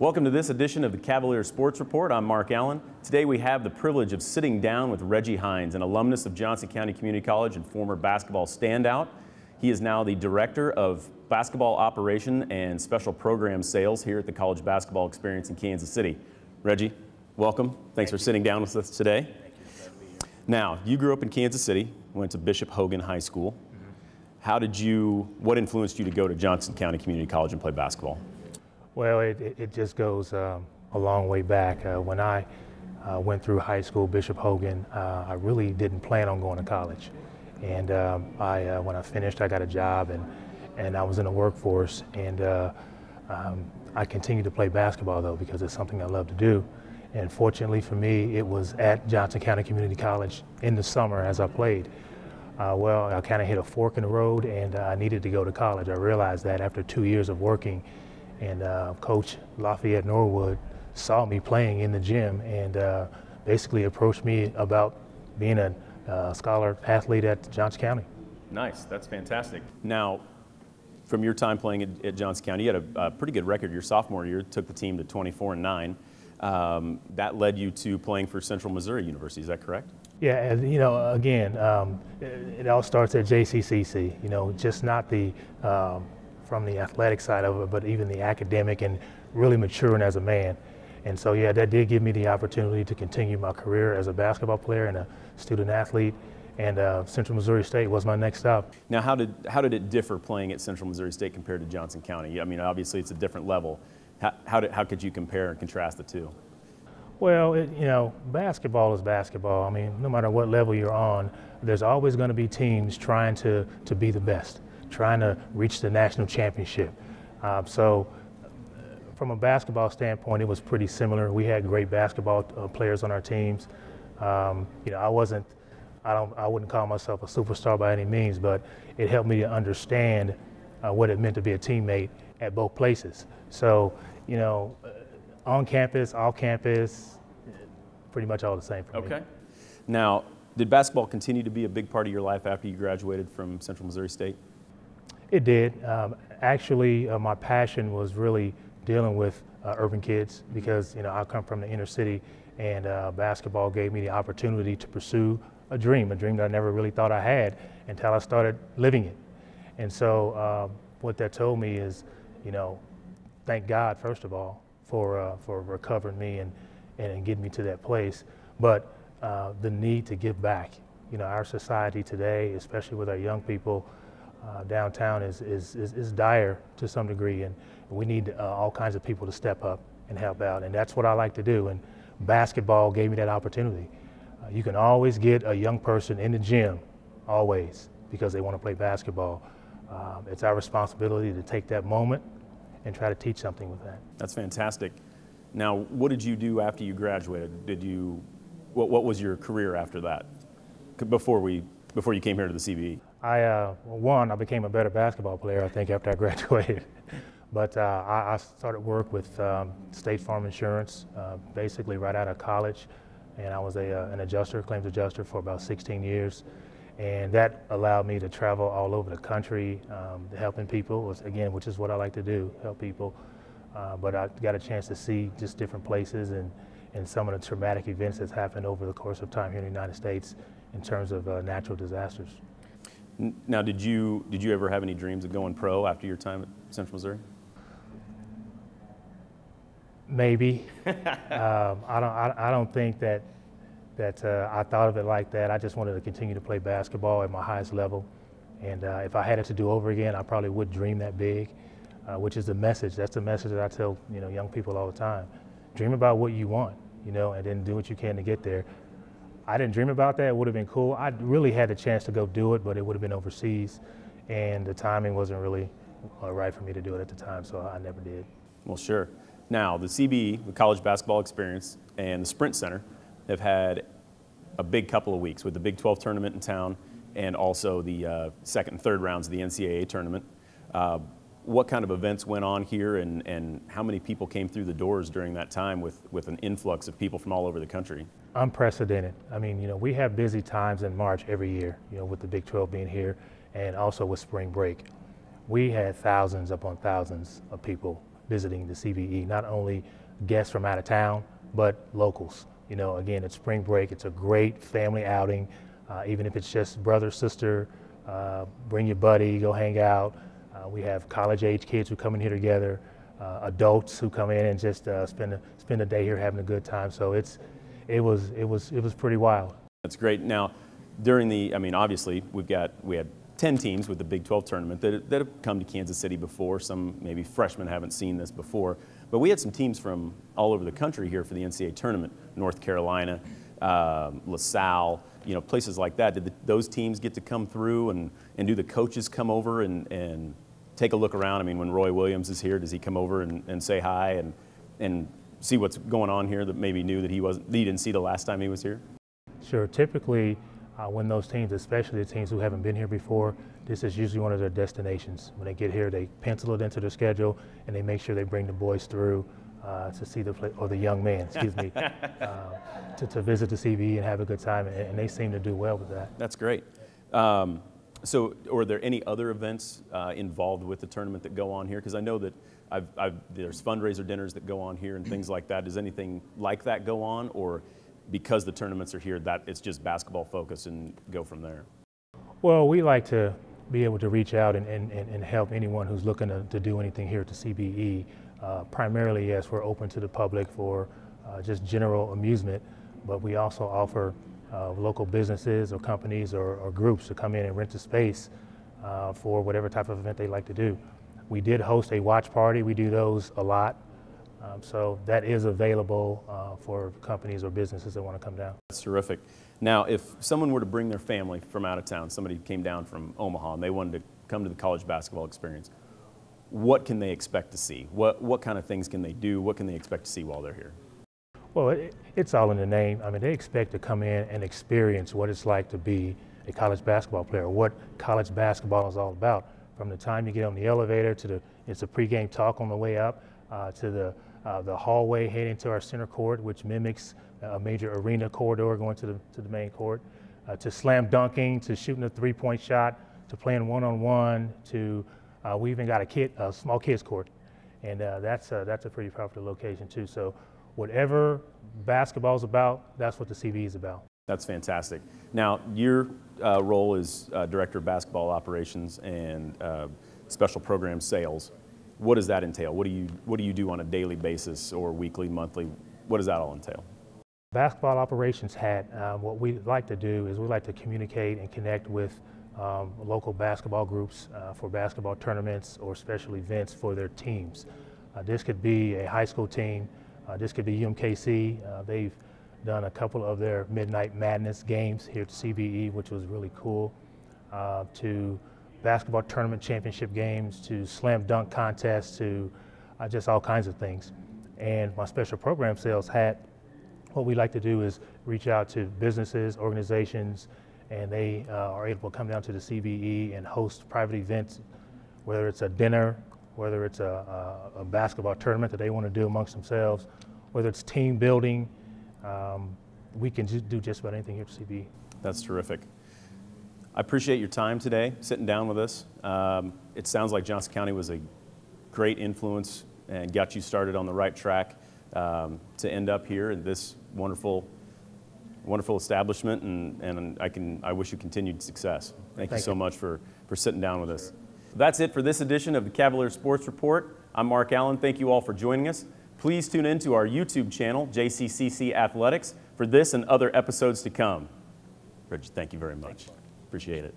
Welcome to this edition of the Cavalier Sports Report. I'm Mark Allen. Today we have the privilege of sitting down with Reggie Hines, an alumnus of Johnson County Community College and former basketball standout. He is now the Director of Basketball Operation and Special Program Sales here at the College Basketball Experience in Kansas City. Reggie, welcome. Thanks for sitting down with us today. Thank you. Glad to be here. Now, you grew up in Kansas City, went to Bishop Hogan High School. What influenced you to go to Johnson County Community College and play basketball? Well, it just goes a long way back. When I went through high school, Bishop Hogan, I really didn't plan on going to college. And when I finished, I got a job and I was in the workforce. And I continued to play basketball, though, because it's something I love to do. And fortunately for me, it was at Johnson County Community College in the summer as I played. Well, I kind of hit a fork in the road and I needed to go to college. I realized that after 2 years of working. And Coach Lafayette Norwood saw me playing in the gym and basically approached me about being a scholar athlete at Johnson County. Nice, that's fantastic. Now, from your time playing at Johnson County, you had a pretty good record. Your sophomore year took the team to 24-9. That led you to playing for Central Missouri University, is that correct? Yeah, and you know, again, it all starts at JCCC. You know, just not the from the athletic side of it, but even the academic and really maturing as a man. And so, yeah, that did give me the opportunity to continue my career as a basketball player and a student athlete. And Central Missouri State was my next stop. Now, how did it differ playing at Central Missouri State compared to Johnson County? I mean, obviously it's a different level. How could you compare and contrast the two? Well, you know, basketball is basketball. I mean, no matter what level you're on, there's always going to be teams trying to be the best, trying to reach the national championship. So from a basketball standpoint, it was pretty similar. We had great basketball players on our teams. You know, I wouldn't call myself a superstar by any means, but it helped me to understand what it meant to be a teammate at both places. So, you know, on campus, off campus, pretty much all the same for me. Okay. Now, did basketball continue to be a big part of your life after you graduated from Central Missouri State? It did. Actually, my passion was really dealing with urban kids because, you know, I come from the inner city and basketball gave me the opportunity to pursue a dream that I never really thought I had until I started living it. And so what that told me is, you know, thank God, first of all, for recovering me and getting me to that place, but the need to give back. You know, our society today, especially with our young people, downtown is dire to some degree, and we need all kinds of people to step up and help out, and that's what I like to do, and basketball gave me that opportunity. You can always get a young person in the gym, always, because they want to play basketball. It's our responsibility to take that moment and try to teach something with that. That's fantastic. Now, what did you do after you graduated? What was your career after that, before you came here to the CBE? I became a better basketball player, I think, after I graduated. But I started work with State Farm Insurance, basically right out of college. And I was an adjuster, claims adjuster, for about 16 years. And that allowed me to travel all over the country, helping people, again, which is what I like to do, help people. But I got a chance to see just different places and some of the traumatic events that's happened over the course of time here in the United States in terms of natural disasters. Now, did you ever have any dreams of going pro after your time at Central Missouri? Maybe. I don't think that I thought of it like that. I just wanted to continue to play basketball at my highest level. And if I had it to do over again, I probably would dream that big, which is the message. That's the message that I tell, you know, young people all the time. Dream about what you want, you know, and then do what you can to get there. I didn't dream about that. It would have been cool. I really had the chance to go do it, but it would have been overseas. And the timing wasn't really right for me to do it at the time, so I never did. Well, sure. Now, the CBE, the College Basketball Experience, and the Sprint Center have had a big couple of weeks with the Big 12 tournament in town and also the second and third rounds of the NCAA tournament. What kind of events went on here and how many people came through the doors during that time with an influx of people from all over the country? Unprecedented. I mean, you know, we have busy times in March every year, you know, with the Big 12 being here and also with spring break. We had thousands upon thousands of people visiting the CBE, not only guests from out of town, but locals. You know, again, it's spring break. It's a great family outing. Even if it's just brother, sister, bring your buddy, go hang out. We have college-age kids who come in here together, adults who come in and just spend a day here having a good time. So it was pretty wild. That's great. Now, during the, I mean, obviously we had 10 teams with the Big 12 tournament that have come to Kansas City before. Some maybe freshmen haven't seen this before, but we had some teams from all over the country here for the NCAA tournament. North Carolina, LaSalle, you know, places like that. Did those teams get to come through, and do the coaches come over and take a look around? I mean, when Roy Williams is here, does he come over and say hi and see what's going on here that maybe knew that he didn't see the last time he was here? Sure. Typically, when those teams, especially the teams who haven't been here before, this is usually one of their destinations. When they get here, they pencil it into their schedule, and they make sure they bring the boys through to see or the young men, excuse me, to visit the CBE and have a good time, and they seem to do well with that. That's great. So, are there any other events involved with the tournament that go on here? Because I know that there's fundraiser dinners that go on here and things like that. Does anything like that go on, or because the tournaments are here, that it's just basketball focus and go from there? Well, we like to be able to reach out and help anyone who's looking to do anything here at the CBE. Primarily, yes, we're open to the public for just general amusement, but we also offer local businesses or companies or groups to come in and rent the space for whatever type of event they like to do. We did host a watch party. We do those a lot. So that is available for companies or businesses that want to come down. That's terrific. Now, if someone were to bring their family from out of town, somebody came down from Omaha and they wanted to come to the college basketball experience, what can they expect to see? What kind of things can they do? What can they expect to see while they're here? Well, it's all in the name. I mean, they expect to come in and experience what it's like to be a college basketball player, what college basketball is all about. From the time you get on the elevator to it's a pregame talk on the way up, to the hallway heading to our center court, which mimics a major arena corridor going to the main court, to slam dunking, to shooting a three-point shot, to playing one-on-one, to we even got a small kids court, and that's a pretty popular location too. So whatever basketball is about, that's what the CBE is about. That's fantastic. Now, your role is Director of Basketball Operations and Special Program Sales. What does that entail? What do you do on a daily basis or weekly, monthly? What does that all entail? Basketball Operations hat, what we like to do is we like to communicate and connect with local basketball groups for basketball tournaments or special events for their teams. This could be a high school team. This could be UMKC. They've done a couple of their Midnight Madness games here at CBE, which was really cool, to basketball tournament championship games, to slam dunk contests, to just all kinds of things. And my special program sales hat, what we like to do is reach out to businesses, organizations, and they are able to come down to the CBE and host private events, whether it's a dinner, whether it's a basketball tournament that they want to do amongst themselves, whether it's team building. We can do just about anything here at CBE. That's terrific. I appreciate your time today, sitting down with us. It sounds like Johnson County was a great influence and got you started on the right track to end up here in this wonderful establishment, and I wish you continued success. Thank you so much for sitting down with us. That's it for this edition of the Cavalier Sports Report. I'm Mark Allen. Thank you all for joining us. Please tune in to our YouTube channel, JCCC Athletics, for this and other episodes to come. Reggie, thank you very much. Appreciate it.